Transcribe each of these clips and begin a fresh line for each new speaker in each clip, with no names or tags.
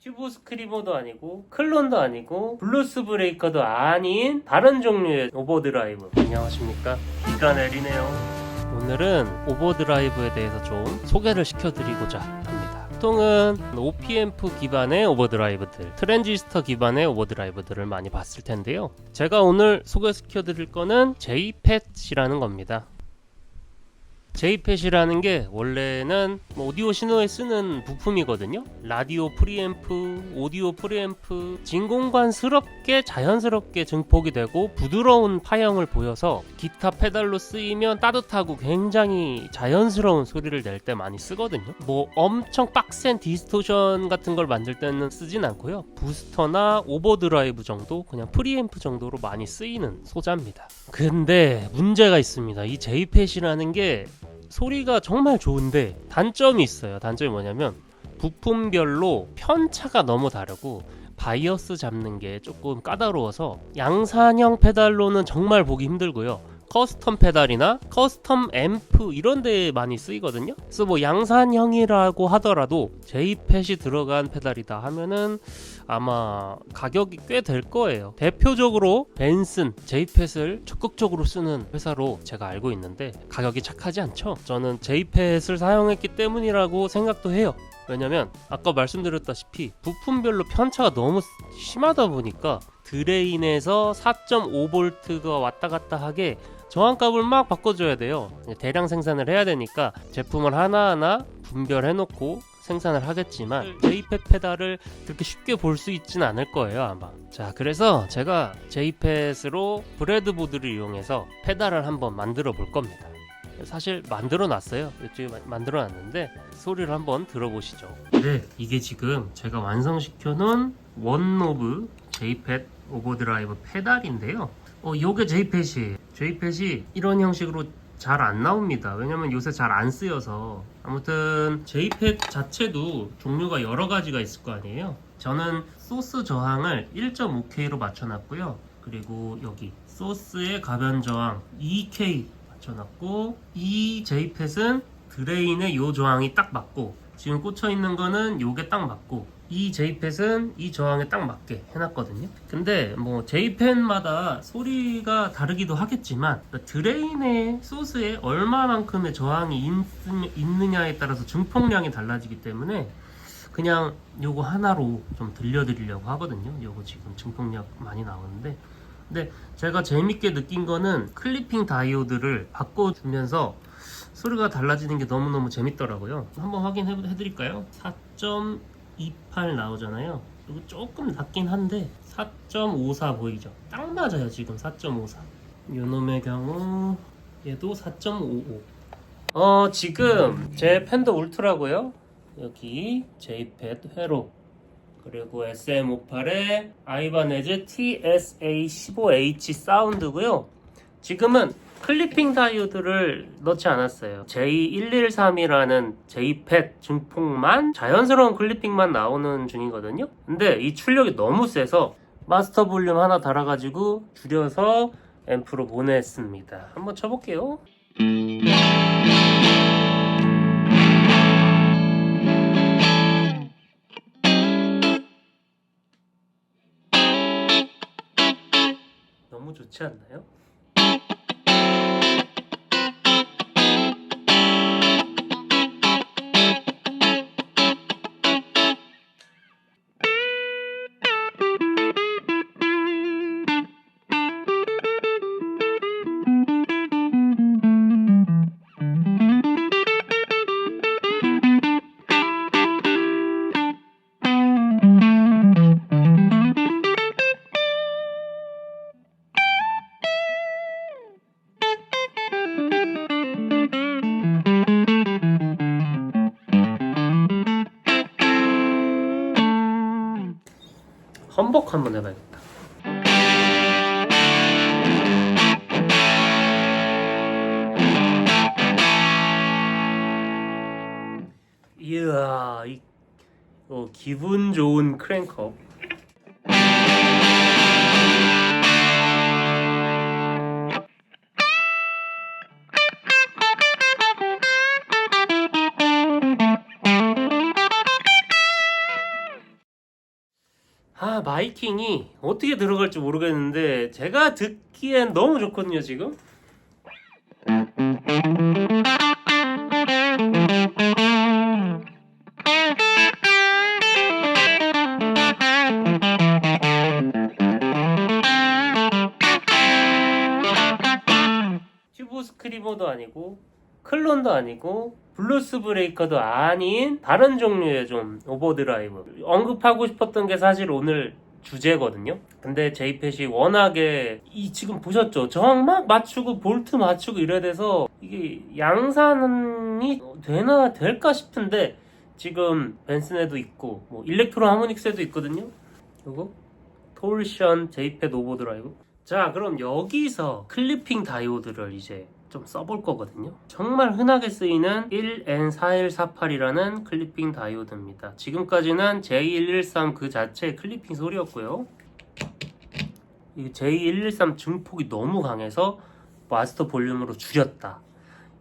튜브 스크리버도 아니고 클론도 아니고 블루스 브레이커도 아닌 다른 종류의 오버드라이브. 안녕하십니까, 비가 내리네요. 오늘은 오버드라이브에 대해서 좀 소개를 시켜드리고자 합니다. 보통은 OP앰프 기반의 오버드라이브들, 트랜지스터 기반의 오버드라이브들을 많이 봤을 텐데요, 제가 오늘 소개시켜드릴 거는 JPET이라는 겁니다. JPET이라는 게 원래는 오디오 신호에 쓰는 부품이거든요. 라디오 프리앰프, 오디오 프리앰프, 진공관스럽게 자연스럽게 증폭이 되고 부드러운 파형을 보여서 기타 페달로 쓰이면 따뜻하고 굉장히 자연스러운 소리를 낼 때 많이 쓰거든요. 뭐 엄청 빡센 디스토션 같은 걸 만들 때는 쓰진 않고요, 부스터나 오버드라이브 정도, 그냥 프리앰프 정도로 많이 쓰이는 소자입니다. 근데 문제가 있습니다. 이 JPET이라는 게 소리가 정말 좋은데 단점이 있어요. 단점이 뭐냐면 부품별로 편차가 너무 다르고 바이어스 잡는 게 조금 까다로워서 양산형 페달로는 정말 보기 힘들고요, 커스텀 페달이나 커스텀 앰프 이런 데에 많이 쓰이거든요. 그래서 뭐 양산형이라고 하더라도 JPET이 들어간 페달이다 하면은 아마 가격이 꽤 될 거예요. 대표적으로 벤슨, JPET을 적극적으로 쓰는 회사로 제가 알고 있는데 가격이 착하지 않죠. 저는 JPET을 사용했기 때문이라고 생각도 해요. 왜냐면 아까 말씀드렸다시피 부품별로 편차가 너무 심하다 보니까 드레인에서 4.5V가 왔다 갔다 하게 저항값을 막 바꿔줘야 돼요. 대량 생산을 해야 되니까 제품을 하나하나 분별해 놓고 생산을 하겠지만 JPET 페달을 그렇게 쉽게 볼 수 있지는 않을 거예요, 아마. 자, 그래서 제가 JPET으로 브레드보드를 이용해서 페달을 한번 만들어 볼 겁니다. 사실 만들어 놨어요. 이쪽에 만들어 놨는데 소리를 한번 들어보시죠. 네, 이게 지금 제가 완성시켜 놓은 원노브 JPET 오버드라이브 페달인데요, 요게 JPET이에요. JPET이 이런 형식으로 잘 안 나옵니다. 왜냐면 요새 잘 안 쓰여서. 아무튼 JPET 자체도 종류가 여러 가지가 있을 거 아니에요. 저는 소스 저항을 1.5K로 맞춰놨고요, 그리고 여기 소스의 가변 저항 2K 맞춰놨고, 이 JPET은 드레인의 요 저항이 딱 맞고, 지금 꽂혀 있는 거는 요게 딱 맞고, 이 JPET은 이 저항에 딱 맞게 해놨거든요. 근데 뭐 JPET마다 소리가 다르기도 하겠지만 드레인의 소스에 얼마만큼의 저항이 있느냐에 따라서 증폭량이 달라지기 때문에 그냥 요거 하나로 좀 들려드리려고 하거든요. 요거 지금 증폭량 많이 나오는데, 근데 제가 재밌게 느낀 거는 클리핑 다이오드를 바꿔주면서 소리가 달라지는 게 너무너무 재밌더라고요. 한번 확인해 드릴까요? 4.28 나오잖아요. 그리고 조금 낮긴 한데 4.54 보이죠? 딱 맞아요. 지금 4.54. 요놈의 경우 얘도 4.55. 지금 제 팬더 울트라고요, 여기 JPET 회로, 그리고 SM58의 아이바네즈 TSA15H 사운드고요. 지금은 클리핑 다이오드를 넣지 않았어요. J113이라는 JPET 증폭만, 자연스러운 클리핑만 나오는 중이거든요. 근데 이 출력이 너무 세서 마스터 볼륨 하나 달아가지고 줄여서 앰프로 보냈습니다. 한번 쳐볼게요. 너무 좋지 않나요? 험벅 한번 해봐야겠다. 이야, 기분 좋은 크랭크업. 마이킹이 어떻게 들어갈지 모르겠는데 제가 듣기엔 너무 좋거든요 지금. 튜브 스크리머도 아니고 클론도 아니고 블루스 브레이커도 아닌 다른 종류의 좀 오버드라이브 언급하고 싶었던 게 사실 오늘 주제거든요. 근데 제이펫이 워낙에 지금 보셨죠? 저항 막 맞추고 볼트 맞추고 이래야 돼서 이게 양산이 될까 싶은데 지금 벤슨에도 있고 뭐 일렉트로 하모닉스에도 있거든요. 이거 톨션 제이펫 오버드라이브. 자, 그럼 여기서 클리핑 다이오드를 이제 좀 써볼 거거든요. 정말 흔하게 쓰이는 1N4148이라는 클리핑 다이오드입니다. 지금까지는 J113 그 자체의 클리핑 소리였고요. 이 J113 증폭이 너무 강해서 마스터 볼륨으로 줄였다.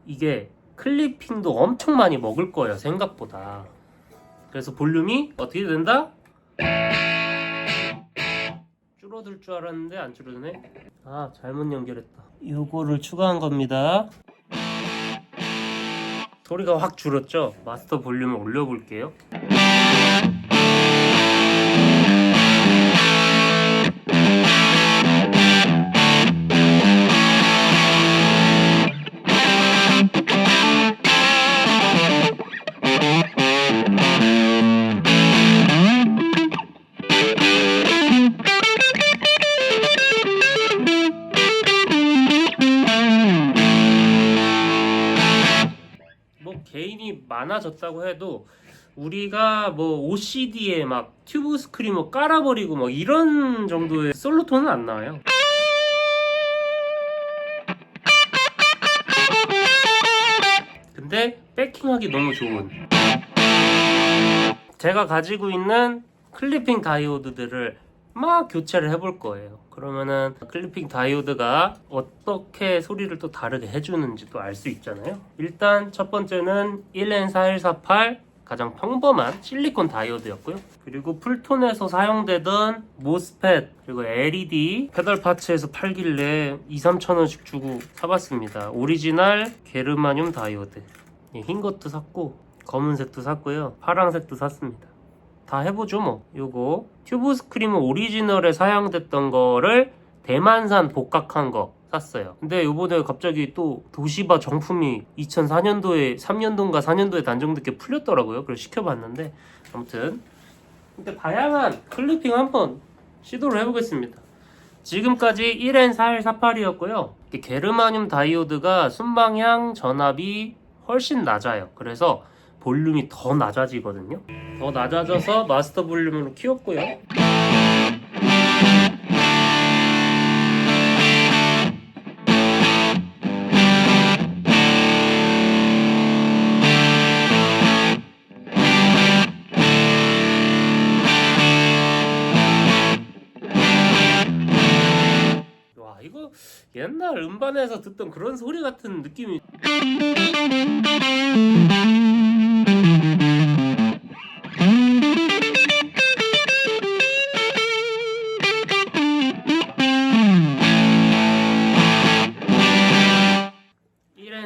이게 클리핑도 엄청 많이 먹을 거예요, 생각보다. 그래서 볼륨이 어떻게 된다? 줄어들 줄 알았는데 안 줄어드네. 잘못 연결했다. 요거를 추가한 겁니다. 소리가 확 줄었죠? 마스터 볼륨을 올려볼게요. 개인이 많아졌다고 해도 우리가 뭐 OCD에 막 튜브 스크리머 깔아버리고 뭐 이런 정도의 솔로톤은 안 나와요. 근데 백킹하기 너무 좋은, 제가 가지고 있는 클리핑 다이오드들을 막 교체를 해볼 거예요. 그러면은 클리핑 다이오드가 어떻게 소리를 또 다르게 해주는지 또 알 수 있잖아요. 일단 첫 번째는 1N4148 가장 평범한 실리콘 다이오드였고요. 그리고 풀톤에서 사용되던 모스펫 그리고 LED 페달 파츠에서 팔길래 2-3천원씩 주고 사봤습니다. 오리지널 게르마늄 다이오드. 흰 것도 샀고 검은색도 샀고요. 파란색도 샀습니다. 다 해보죠 뭐. 요거 튜브 스크리머 오리지널에 사용됐던 거를 대만산 복각한 거 샀어요. 근데 요번에 갑자기 또 도시바 정품이 2004년도에 3년도인가 4년도에 단종됐게 풀렸더라고요. 그래서 시켜봤는데 아무튼 근데 다양한 클리핑 한번 시도를 해보겠습니다. 지금까지 1N4148이었고요 게르마늄 다이오드가 순방향 전압이 훨씬 낮아요. 그래서 볼륨이 더 낮아지거든요. 더 낮아져서 마스터 볼륨으로 키웠고요. 와, 이거 옛날 음반에서 듣던 그런 소리 같은 느낌이.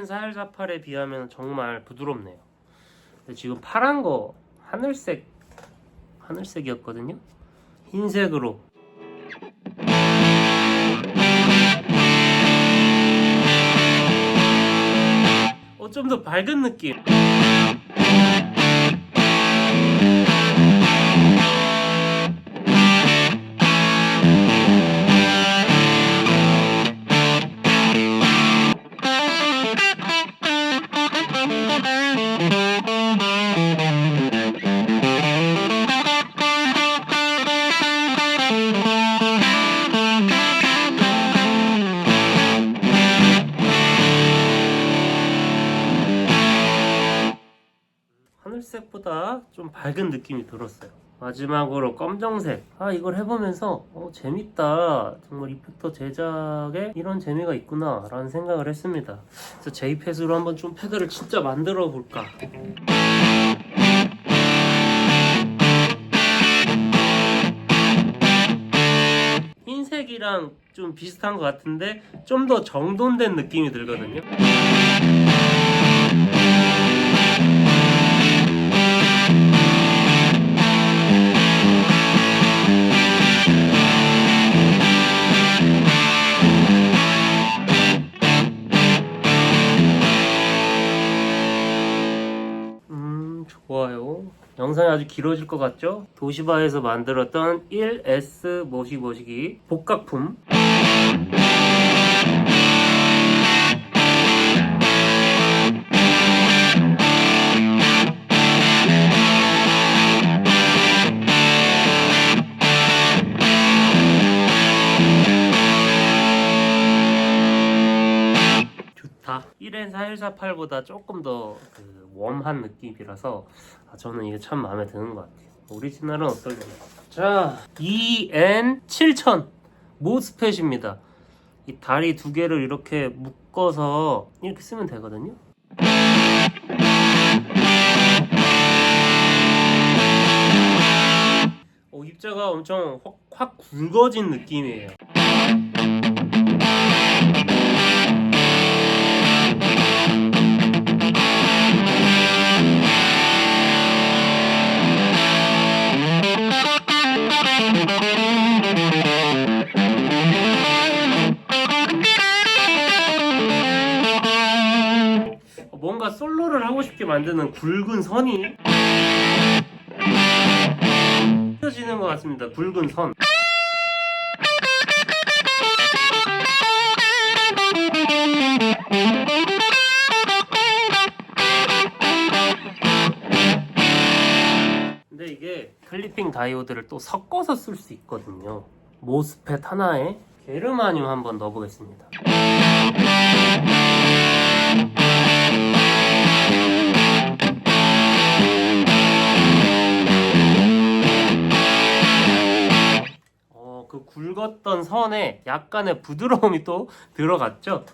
N4148에 비하면 정말 부드럽네요. 근데 지금 파란 거 하늘색이었거든요. 흰색으로 좀 더 밝은 느낌. 하늘색보다 좀 밝은 느낌이 들었어요. 마지막으로 검정색. 이걸 해보면서 재밌다. 정말 이펙터 제작에 이런 재미가 있구나 라는 생각을 했습니다. 그래서 제이펫으로 한번 좀 패드를 진짜 만들어 볼까. LG랑 좀 비슷한 것 같은데 좀 더 정돈된 느낌이 들거든요. 좋아요. 영상이 아주 길어질 것 같죠? 도시바에서 만들었던 1S 모시기 복각품. 좋다. 1N4148보다 조금 더 웜한 느낌이라서 저는 이게 참 마음에 드는 것 같아요. 오리지널은 어떨려나? 자, EN7000 모스펫입니다. 이 다리 두 개를 이렇게 묶어서 이렇게 쓰면 되거든요. 입자가 엄청 확 굵어진 느낌이에요. 뭔가 솔로를 하고 싶게 만드는 굵은 선이 펴지는 것 같습니다. 굵은 선. 근데 이게 클리핑 다이오드를 또 섞어서 쓸 수 있거든요. 모스펫 하나에 게르마늄 한번 넣어보겠습니다. 그 굵었던 선에 약간의 부드러움이 또 들어갔죠.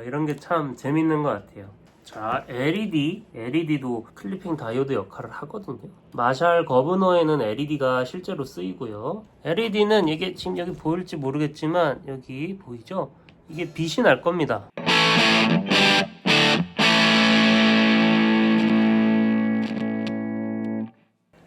이런 게 참 재밌는 것 같아요. 자, LED도 클리핑 다이오드 역할을 하거든요. 마샬 거브너에는 LED가 실제로 쓰이고요. LED는 이게 지금 여기 보일지 모르겠지만 여기 보이죠? 이게 빛이 날 겁니다.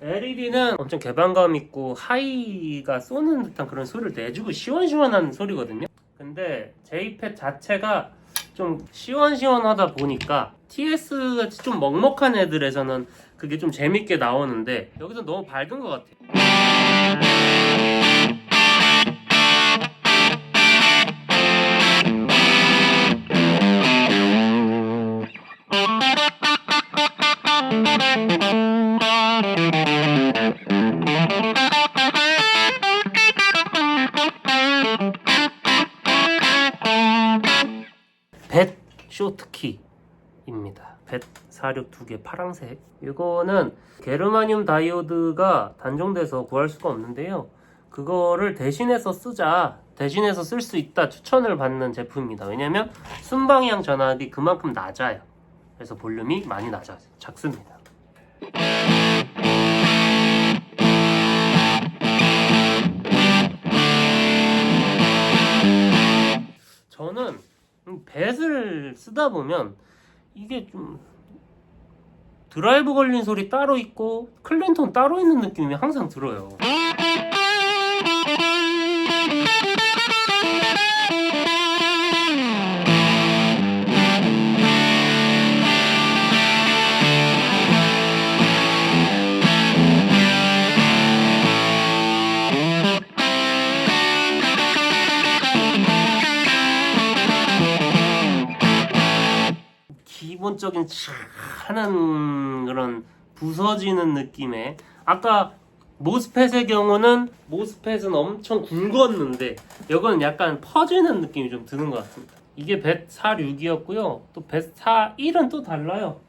LED는 엄청 개방감 있고 하이가 쏘는 듯한 그런 소리를 내주고 시원시원한 소리거든요. 근데 Jpad 자체가 좀 시원시원하다 보니까 TS같이 좀 먹먹한 애들에서는 그게 좀 재밌게 나오는데 여기서 너무 밝은 것 같아요. 벳 쇼트키입니다. 벳 462개 파랑색. 이거는 게르마늄 다이오드가 단종돼서 구할 수가 없는데요. 그거를 대신해서 쓸 수 있다 추천을 받는 제품입니다. 왜냐면 순방향 전압이 그만큼 낮아요. 그래서 볼륨이 많이 작습니다. 저는 뱃을 쓰다 보면 이게 좀 드라이브 걸린 소리 따로 있고 클린톤 따로 있는 느낌이 항상 들어요. 기본적인 하는 그런 부서지는 느낌의, 아까 모스펫의 경우는 모스펫은 엄청 굵었는데 이거는 약간 퍼지는 느낌이 좀 드는 것 같습니다. 이게 벳 46이었고요 또 벳 41은 또 달라요.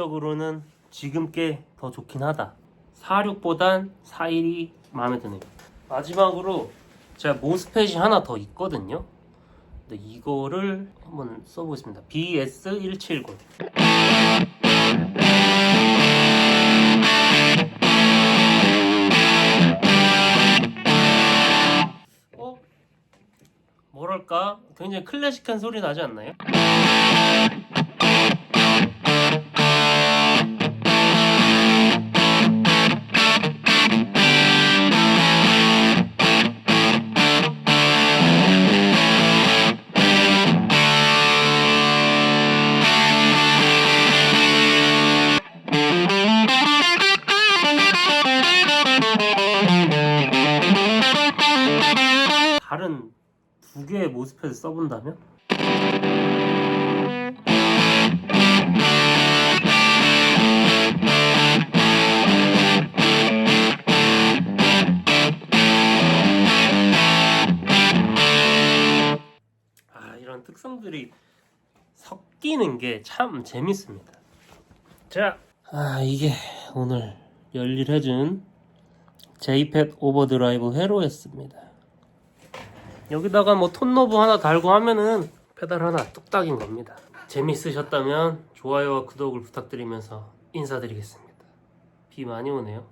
기술적으로는 지금 게 더 좋긴 하다. 46보단 41이 마음에 드네요. 마지막으로 제가 모스펫이 하나 더 있거든요. 근데 이거를 한번 써보겠습니다. BS170. 뭐랄까 굉장히 클래식한 소리 나지 않나요? 다른 두 개의 모스펫을 써본다면? 이런 특성들이 섞이는 게 참 재밌습니다. 자, 이게 오늘 열일해준 JPEG 오버드라이브 회로였습니다. 여기다가 뭐 톤노브 하나 달고 하면은 페달 하나 뚝딱인 겁니다. 재밌으셨다면 좋아요와 구독을 부탁드리면서 인사드리겠습니다. 비 많이 오네요.